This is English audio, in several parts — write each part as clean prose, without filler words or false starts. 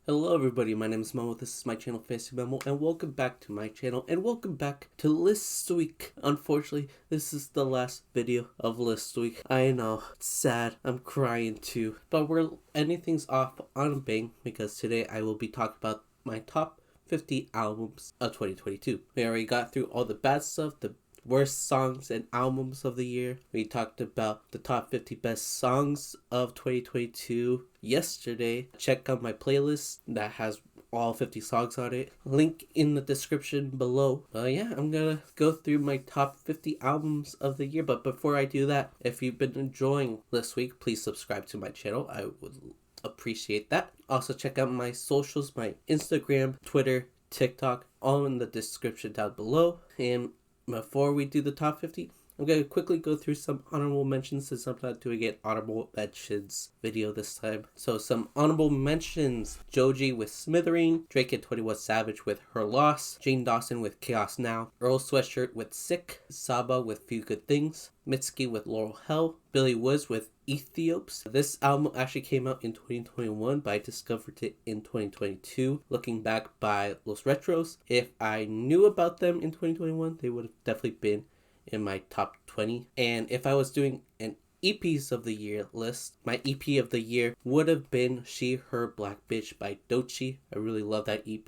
Hello everybody, my name is Memo, this is my channel FancyMemo, and welcome back to my channel, and welcome back to List Week. Unfortunately, this is the last video of List Week. I know, it's sad, I'm crying too, but we're ending things off on a bang, because today I will be talking about my top 50 albums of 2022. We already got through all the bad stuff, the worst songs and albums of the year. We talked about the top 50 best songs of 2022 yesterday. Check out my playlist that has all 50 songs on it. Link in the description below. Yeah, I'm gonna go through my top 50 albums of the year. But before I do that, if you've been enjoying this week, please subscribe to my channel. I would appreciate that. Also check out my socials, my Instagram, Twitter, TikTok, all in the description down below. And before we do the top 50, I'm going to quickly go through some honorable mentions since I'm not doing an honorable mentions video this time. So some honorable mentions: Joji with Smithereen, Drake and 21 Savage with Her Loss, Jane Dawson with Chaos Now, Earl Sweatshirt with Sick, Saba with Few Good Things, Mitski with Laurel Hell, Billy Woods with Ethiops. This album actually came out in 2021, but I discovered it in 2022. Looking back by Los Retros, if I knew about them in 2021, they would have definitely been in my top 20. And if I was doing an EPs of the year list, my EP of the year would have been She Her Black Bitch by Doechii. I really love that EP.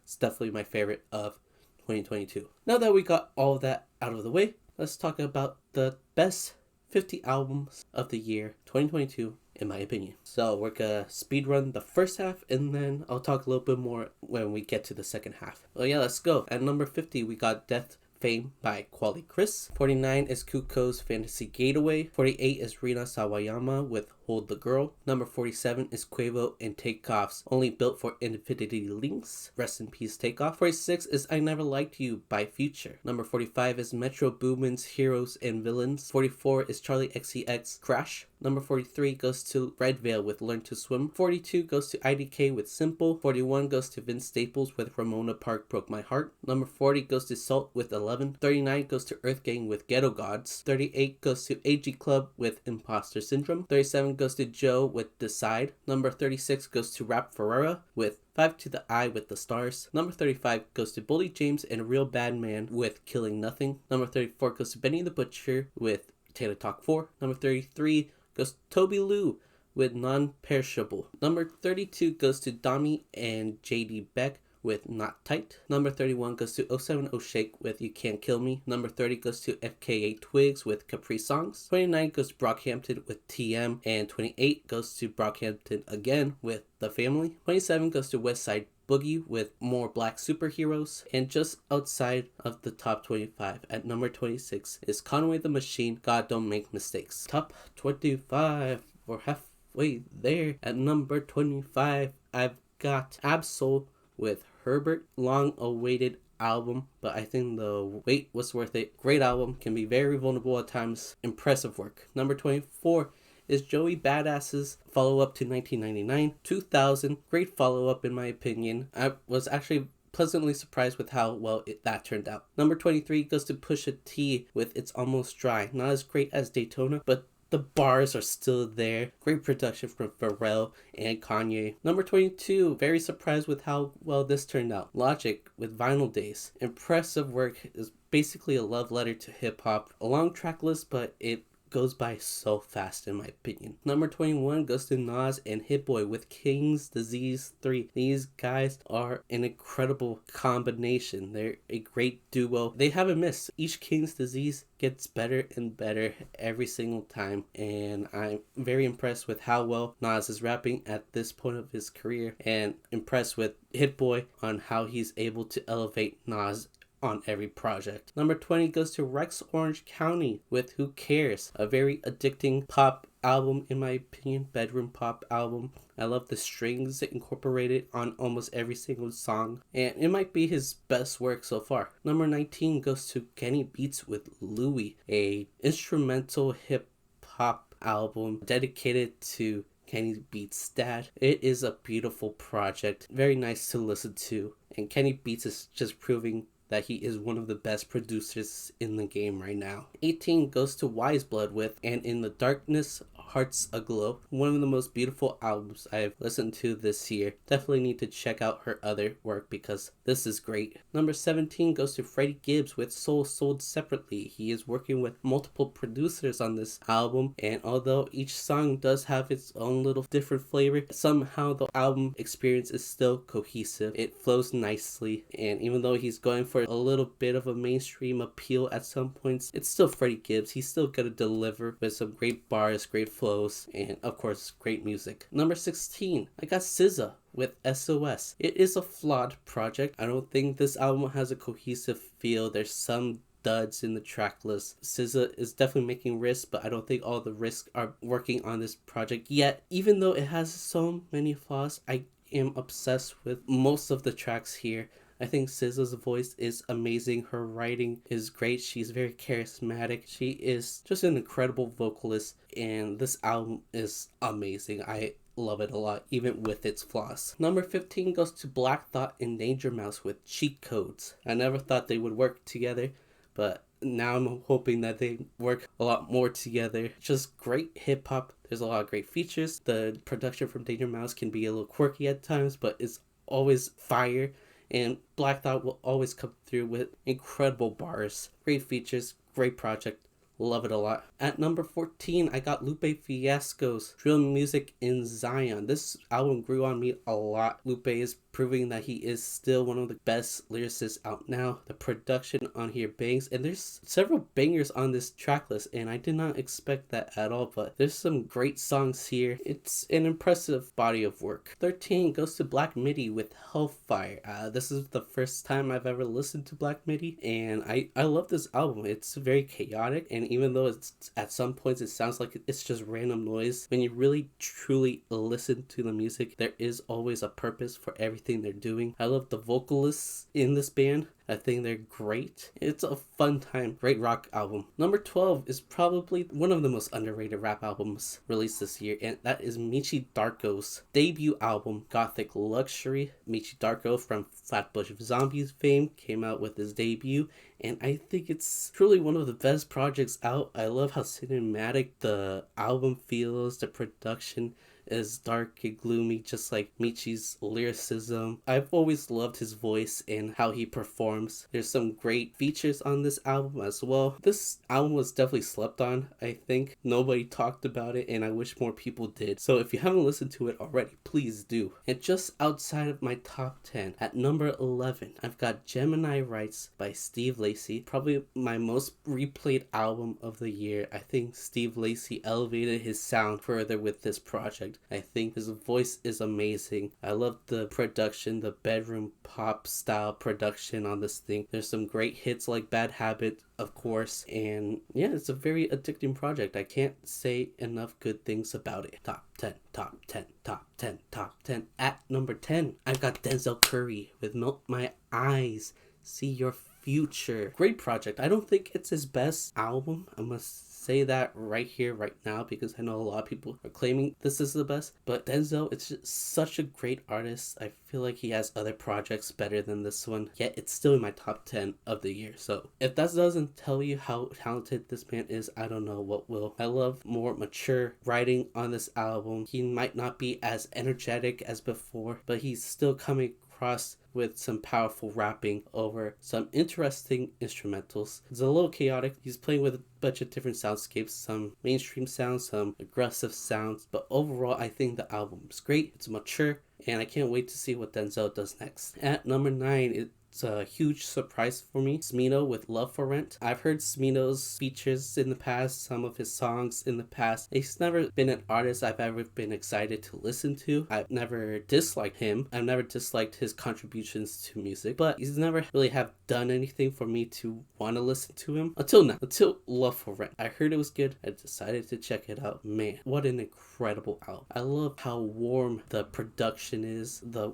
It's definitely my favorite of 2022. Now that we got all of that out of the way, let's talk about the best 50 albums of the year 2022 in my opinion. So we're gonna speed run the first half, and then I'll talk a little bit more when we get to the second half. Well, yeah, let's go. At number 50, we got Death Fame by Quali Chris. 49 is Cuco's Fantasy Gateway. 48 is Rina Sawayama with Hold the Girl. Number 47 is Quavo and Takeoff's Only Built for Infinity Links. Rest in peace, Takeoff. 46 is I Never Liked You by Future. Number 45 is Metro Boomin's Heroes and Villains. 44 is Charli XCX Crash. Number 43 goes to Red Veil with Learn to Swim. 42 goes to IDK with Simple. 41 goes to Vince Staples with Ramona Park Broke My Heart. Number 40 goes to Salt with 11. 39 goes to EARTHGANG with Ghetto Gods. 38 goes to AG Club with Imposter Syndrome. 37 goes to Joe with Decide. Number 36 goes to Rap Ferreira with 5 to the Eye with The Stars. Number 35 goes to Boldy James and Real Bad Man with Killing Nothing. Number 34 goes to Benny the Butcher with Tana Talk 4. Number 33 goes to Toby Lou with Non-Perishable. Number 32 goes to DOMi and JD BECK with Not Tight. Number 31 goes to 070 Shake with You Can't Kill Me. Number 30 goes to FKA Twigs with CAPRISONGS. 29 goes to BROCKHAMPTON with TM. And 28 goes to BROCKHAMPTON again with The Family. 27 goes to Westside Boogie with More Black Superheroes. And just outside of the top 25 at number 26 is Conway the Machine, God Don't Make Mistakes. Top 25, we're halfway there. At number 25, I've got Absol with HERBERT. Long awaited album, but I think the wait was worth it. Great album, can be very vulnerable at times. Impressive work. Number 24 is Joey Badass's follow-up to 1999, 2000. Great follow-up in my opinion. I was actually pleasantly surprised with how well that turned out. Number 23 goes to Pusha T with It's Almost Dry. Not as great as Daytona, but the bars are still there. Great production from Pharrell and Kanye. Number 22, very surprised with how well this turned out. Logic with Vinyl Days. Impressive work, is basically a love letter to hip-hop. A long track list, but it goes by so fast in my opinion. Number 21 goes to Nas and Hit Boy with King's Disease 3. These guys are an incredible combination. They're a great duo. They haven't missed. Each King's Disease gets better and better every single time, and I'm very impressed with how well Nas is rapping at this point of his career, and impressed with Hit Boy on how he's able to elevate Nas on every project. Number 20 goes to Rex Orange County with Who Cares, a very addicting pop album in my opinion, bedroom pop album. I love the strings incorporated on almost every single song, and it might be his best work so far. Number 19 goes to Kenny Beats with Louie, a instrumental hip hop album dedicated to Kenny Beats' dad. It is a beautiful project, very nice to listen to, and Kenny Beats is just proving that he is one of the best producers in the game right now. 18 goes to Wise Blood with And in the Darkness Hearts Aglow. One of the most beautiful albums I've listened to this year. Definitely need to check out her other work because this is great. Number 17 goes to Freddie Gibbs with Soul Sold Separately. He is working with multiple producers on this album, and although each song does have its own little different flavor, somehow the album experience is still cohesive. It flows nicely, and even though he's going for a little bit of a mainstream appeal at some points, it's still Freddie Gibbs. He's still gonna deliver with some great bars, great flows, and of course great music. Number 16, I got SZA with SOS. It is a flawed project. I don't think this album has a cohesive feel. There's some duds in the track list. SZA is definitely making risks, but I don't think all the risks are working on this project yet. Even though it has so many flaws, I am obsessed with most of the tracks here. I think SZA's voice is amazing. Her writing is great. She's very charismatic. She is just an incredible vocalist, and this album is amazing. I love it a lot, even with its flaws. Number 15 goes to Black Thought and Danger Mouse with Cheat Codes. I never thought they would work together, but now I'm hoping that they work a lot more together. Just great hip hop. There's a lot of great features. The production from Danger Mouse can be a little quirky at times, but it's always fire. And Black Thought will always come through with incredible bars. Great features, great project. Love it a lot. At number 14, I got Lupe Fiasco's Drill Music in Zion. This album grew on me a lot. Lupe is proving that he is still one of the best lyricists out now. The production on here bangs, and there's several bangers on this track list, and I did not expect that at all, but there's some great songs here. It's an impressive body of work. 13 goes to Black Midi with Hellfire. This is the first time I've ever listened to Black Midi, and I love this album. It's very chaotic, and even though it's at some points it sounds like it's just random noise, when you really truly listen to the music, there is always a purpose for everything they're doing. I love the vocalists in this band. I think they're great. It's a fun time. Great rock album. Number 12 is probably one of the most underrated rap albums released this year, and that is Michi Darko's debut album, Gothic Luxury. Michi Darko from Flatbush Zombies fame came out with his debut, and I think it's truly one of the best projects out. I love how cinematic the album feels. The production is dark and gloomy, just like Michi's lyricism. I've always loved his voice and how he performs. There's some great features on this album as well. This album was definitely slept on. I think nobody talked about it, and I wish more people did. So if you haven't listened to it already, please do. And just outside of my top 10, at number 11, I've got Gemini Rights by Steve Lacy. Probably my most replayed album of the year. I think Steve Lacy elevated his sound further with this project. I think his voice is amazing. I love the production, the bedroom pop style production on this thing. There's some great hits like Bad Habit, of course, and yeah, it's a very addicting project. I can't say enough good things about it. Top 10, top 10, top 10, top 10. At number 10, I've got Denzel Curry with Melt My Eyes, See Your Future. Great project. I don't think it's his best album. I must say that right here, right now, because I know a lot of people are claiming this is the best, but Denzel, it's just such a great artist. I feel like he has other projects better than this one, yet it's still in my top 10 of the year. So if that doesn't tell you how talented this man is, I don't know what will. I love more mature writing on this album. He might not be as energetic as before, but he's still coming across with some powerful rapping over some interesting instrumentals. It's a little chaotic. He's playing with a bunch of different soundscapes, some mainstream sounds, some aggressive sounds, but overall I think the album's great. It's mature, and I can't wait to see what Denzel does next. At number 9, it's a huge surprise for me. Smino with Love for Rent. I've heard Smino's features in the past, some of his songs in the past. He's never been an artist I've ever been excited to listen to. I've never disliked him. I've never disliked his contributions to music, but he's never really have done anything for me to want to listen to him until now, until Love for Rent. I heard it was good. I decided to check it out. Man, what an incredible album. I love how warm the production is. The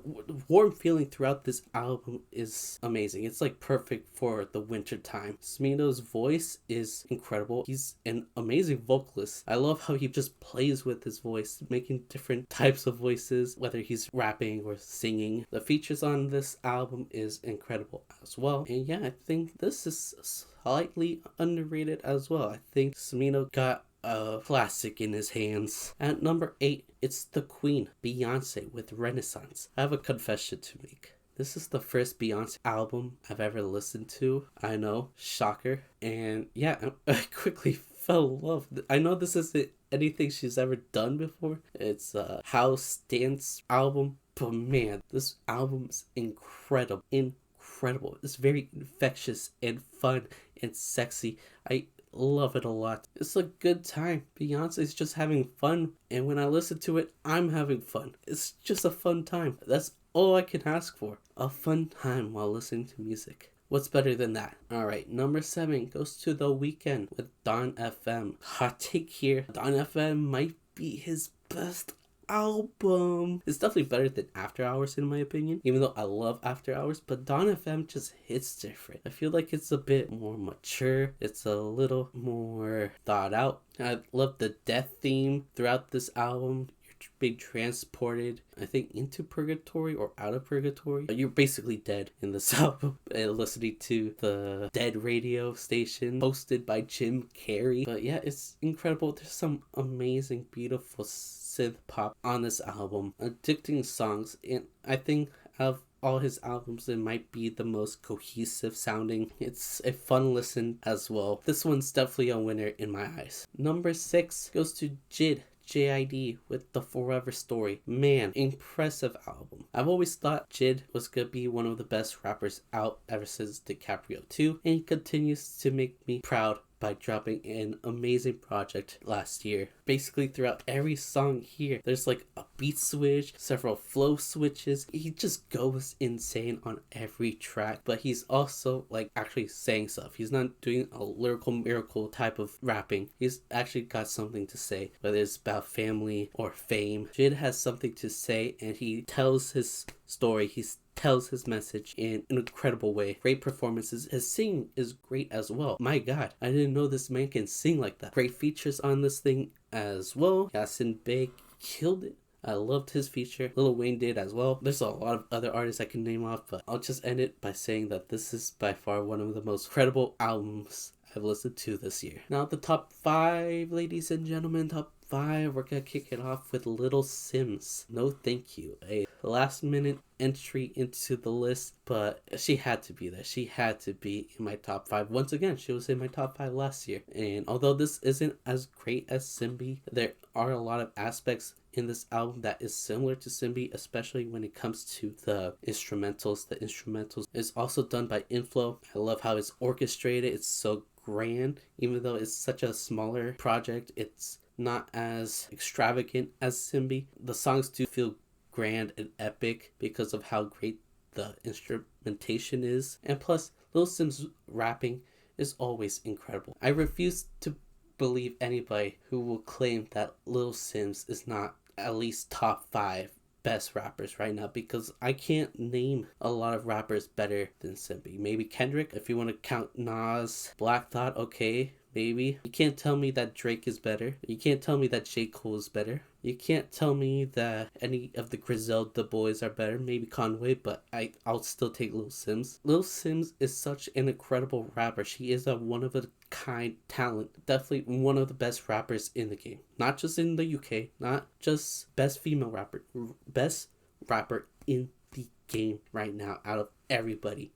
warm feeling throughout this album is amazing. It's like perfect for the winter time. Smino's voice is incredible. He's an amazing vocalist. I love how he just plays with his voice, making different types of voices, whether he's rapping or singing. The features on this album is incredible as well. And yeah, I think this is slightly underrated as well. I think Smino got a classic in his hands. At number 8, it's the Queen, Beyoncé with Renaissance. I have a confession to make. This is the first Beyoncé album I've ever listened to. I know, shocker. And yeah, I quickly fell in love. I know this isn't anything she's ever done before. It's a house dance album. But man, this album is incredible. Incredible. It's very infectious and fun and sexy. I love it a lot. It's a good time. Beyonce's just having fun, and when I listen to it, I'm having fun. It's just a fun time. That's all I can ask for. A fun time while listening to music. What's better than that? Alright, number 7 goes to The Weeknd with Dawn FM. Hot take here. Dawn FM might be his best album. It's definitely better than After Hours in my opinion, even though I love After Hours, but Dawn FM just hits different. I feel like it's a bit more mature. It's a little more thought out. I love the death theme throughout this album. Being transported, I think, into purgatory or out of purgatory. You're basically dead in this album. And listening to the Dead radio station hosted by Jim Carrey. But yeah, it's incredible. There's some amazing, beautiful synth pop on this album. Addicting songs, and I think of all his albums, it might be the most cohesive sounding. It's a fun listen as well. This one's definitely a winner in my eyes. Number 6 goes to JID with The Forever Story. Man, impressive album. I've always thought Jid was gonna be one of the best rappers out ever since DiCaprio 2, and he continues to make me proud by dropping an amazing project last year. Basically throughout every song here, there's like a beat switch, several flow switches. He just goes insane on every track, but he's also like actually saying stuff. He's not doing a lyrical miracle type of rapping. He's actually got something to say, whether it's about family or fame. Jid has something to say, and he tells his story. He tells his message in an incredible way. Great performances. His singing is great as well. My god, I didn't know this man can sing like that. Great features on this thing as well. Yasin Bey killed it. I loved his feature. Lil Wayne did as well. There's a lot of other artists I can name off, but I'll just end it by saying that this is by far one of the most credible albums I've listened to this year. Now the top 5, ladies and gentlemen, top 5, we're gonna kick it off with Little Sims. No thank you. A last minute entry into the list, but she had to be there. She had to be in my top 5. Once again, she was in my top 5 last year. And although this isn't as great as Simbi, there are a lot of aspects in this album that is similar to Simbi, especially when it comes to the instrumentals. The instrumentals is also done by Inflow. I love how it's orchestrated. It's so grand. Even though it's such a smaller project, it's not as extravagant as Simbi. The songs do feel grand and epic because of how great the instrumentation is. And plus, Lil Sim's rapping is always incredible. I refuse to believe anybody who will claim that Lil Sims is not at least top 5 best rappers right now, because I can't name a lot of rappers better than Simbi. Maybe Kendrick, if you want to count Nas, Black Thought, okay, maybe. You can't tell me that Drake is better. You can't tell me that J. Cole is better. You can't tell me that any of the Griselda boys are better. Maybe Conway, but I'll still take Lil Sims. Lil Sims is such an incredible rapper. She is a one-of-a-kind talent. Definitely one of the best rappers in the game. Not just in the UK. Not just best female rapper. Best rapper in the game right now out of everybody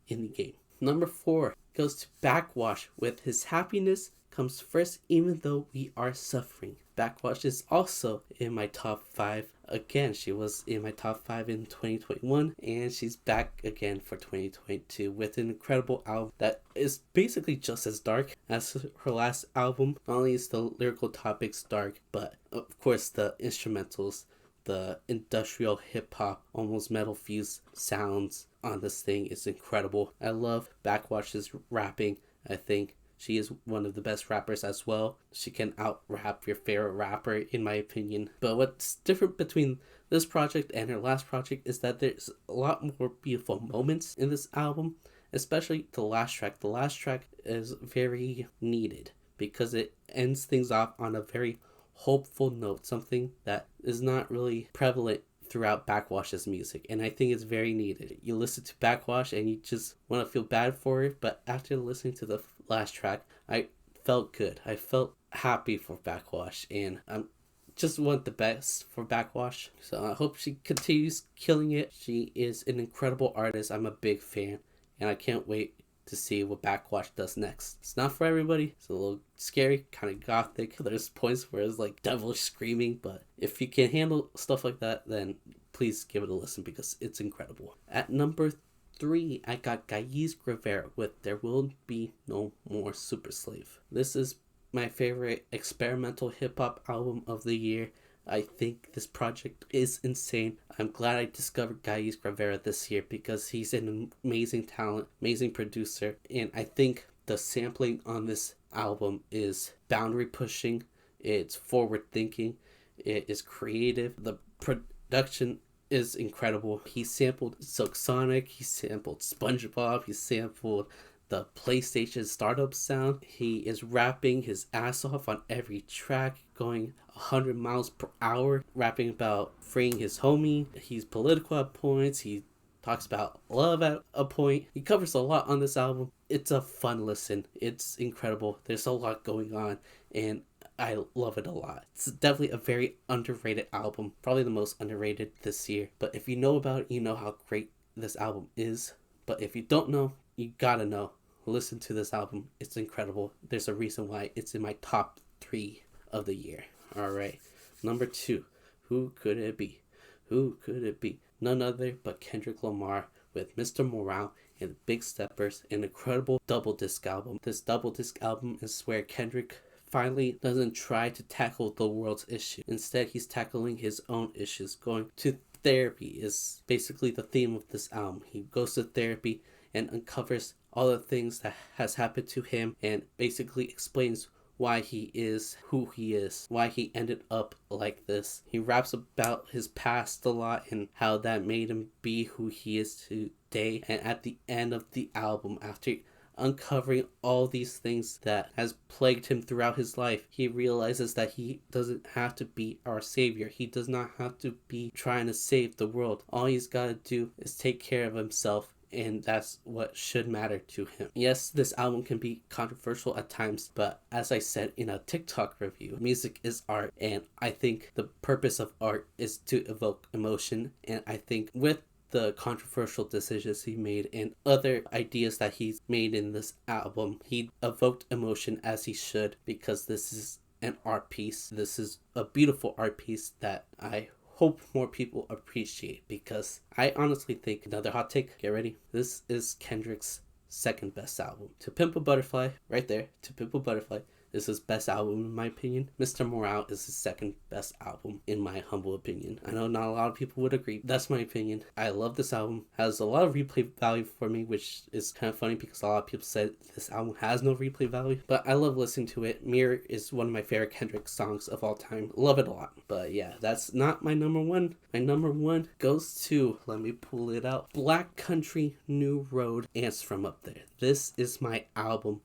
in the game. Number 4 goes to Backxwash with His Happiness Comes First Even Though We Are Suffering. Backxwash is also in my top 5. Again, she was in my top 5 in 2021, and she's back again for 2022 with an incredible album that is basically just as dark as her last album. Not only is the lyrical topics dark, but of course the instrumentals, the industrial hip-hop, almost metal fused sounds on this thing is incredible. I love Backxwash's rapping. I think she is one of the best rappers as well. She can out-rap your favorite rapper, in my opinion. But what's different between this project and her last project is that there's a lot more beautiful moments in this album, especially the last track. The last track is very needed because it ends things off on a very hopeful note, something that is not really prevalent throughout Backxwash's music, and I think it's very needed. You listen to Backxwash and you just want to feel bad for it, but after listening to the last track, I felt good. I felt happy for Backxwash, and I'm just want the best for Backxwash. So I hope she continues killing it. She is an incredible artist. I'm a big fan, and I can't wait to see what Backxwash does next. It's not for everybody. It's a little scary, kind of gothic. There's points where it's like devilish screaming, but if you can handle stuff like that, then please give it a listen because it's incredible. At number 3, I got Ghais Guevara with There Will Be No More Super Slave. This is my favorite experimental hip-hop album of the year. I think this project is insane. I'm glad I discovered Ghais Guevara this year because he's an amazing talent, amazing producer, and I think the sampling on this album is boundary pushing, it's forward thinking, it is creative, the production is incredible. He sampled Silk Sonic, he sampled SpongeBob, he sampled the PlayStation startup sound. He is rapping his ass off on every track, going 100 miles per hour, rapping about freeing his homie. He's political at points. He talks about love at a point. He covers a lot on this album. It's a fun listen. It's incredible. There's a lot going on, and I love it a lot. It's definitely a very underrated album. Probably the most underrated this year. But if you know about it, you know how great this album is. But if you don't know, you gotta know. Listen to this album. It's incredible. There's a reason why it's in my top 3 of the year. Alright. Number 2. Who could it be? Who could it be? None other but Kendrick Lamar with Mr. Morale and the Big Steppers. An incredible double disc album. This double disc album is where Kendrick finally doesn't try to tackle the world's issue. Instead, he's tackling his own issues. Going to therapy is basically the theme of this album. He goes to therapy and uncovers all the things that has happened to him and basically explains why he is who he is, why he ended up like this. He raps about his past a lot and how that made him be who he is today. And at the end of the album, after uncovering all these things that has plagued him throughout his life, he realizes that he doesn't have to be our savior. He does not have to be trying to save the world. All he's got to do is take care of himself, and that's what should matter to him. Yes, this album can be controversial at times, but as I said in a TikTok review, music is art, and I think the purpose of art is to evoke emotion. And I think with the controversial decisions he made and other ideas that he's made in this album, he evoked emotion as he should, because this is an art piece. This is a beautiful art piece that I hope more people appreciate, because I honestly think, another hot take, get ready, this is Kendrick's second best album. To Pimp a Butterfly, right there, To Pimp a Butterfly is his best album in my opinion. Mr. Morale is his second best album in my humble opinion. I know not a lot of people would agree. That's my opinion. I love this album. Has a lot of replay value for me, which is kind of funny because a lot of people said this album has no replay value, but I love listening to it. Mirror is one of my favorite Kendrick songs of all time. Love it a lot. But yeah, that's not my number 1. My number 1 goes to, let me pull it out, Black Country New Road, Ants from Up There. This is my album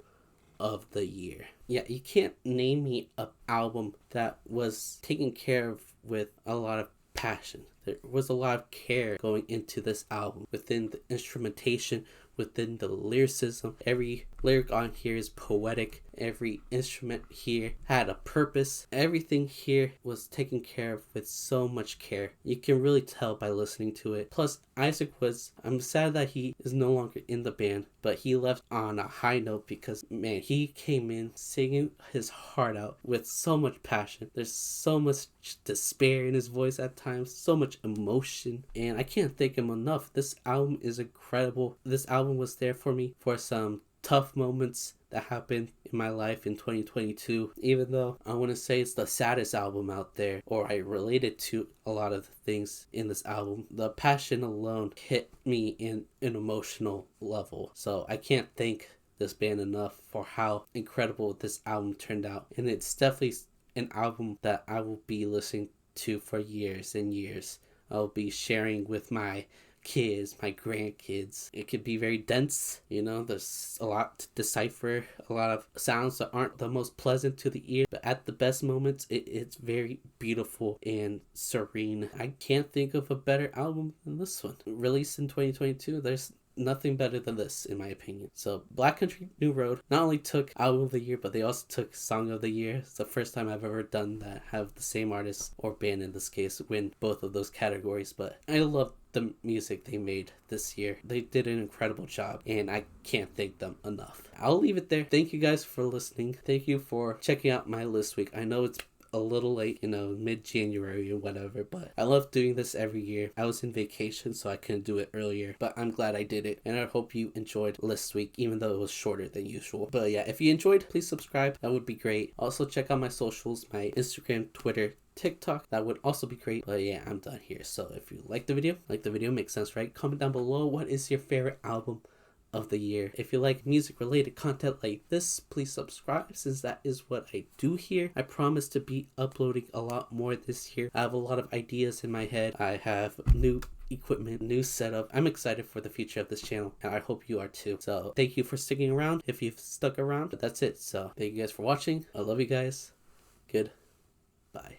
of the year. Yeah, you can't name me an album that was taken care of with a lot of passion. There was a lot of care going into this album, within the instrumentation, within the lyricism. Every lyric on here is poetic. Every instrument here had a purpose. Everything here was taken care of with so much care. You can really tell by listening to it. Plus, I'm sad that he is no longer in the band, but he left on a high note because, man, he came in singing his heart out with so much passion. There's so much despair in his voice at times, so much emotion, and I can't thank him enough. This album is incredible. This album was there for me for some tough moments that happened in my life in 2022, even though I want to say it's the saddest album out there, or I related to a lot of the things in this album. The passion alone hit me in an emotional level, so I can't thank this band enough for how incredible this album turned out. And it's definitely an album that I will be listening to for years and years. I'll be sharing with my kids, my grandkids. It could be very dense, there's a lot to decipher, a lot of sounds that aren't the most pleasant to the ear, but at the best moments, it's very beautiful and serene. I can't think of a better album than this one. Released in 2022, there's nothing better than this, in my opinion. So Black Country New Road not only took Album of the Year, but they also took Song of the Year. It's the first time I've ever done that, have the same artist, or band in this case, win both of those categories. But I love the music they made this year. They did an incredible job, and I can't thank them enough. I'll leave it there. Thank you guys for listening. Thank you for checking out my list week. I know it's a little late, you know, mid-January or whatever, but I love doing this every year. I was in vacation, so I couldn't do it earlier, but I'm glad I did it, and I hope you enjoyed list week, even though it was shorter than usual. But yeah, if you enjoyed, please subscribe. That would be great. Also, check out my socials, my Instagram, Twitter, TikTok. That would also be great. But yeah, I'm done here. So if you like the video, makes sense, right? Comment down below, what is your favorite album of the year? If you like music related content like this, please subscribe, since that is what I do here. I promise to be uploading a lot more this year. I have a lot of ideas in my head. I have new equipment, new setup. I'm excited for the future of this channel, and I hope you are too. So thank you for sticking around, if you've stuck around. But that's it. So thank you guys for watching. I love you guys. Goodbye.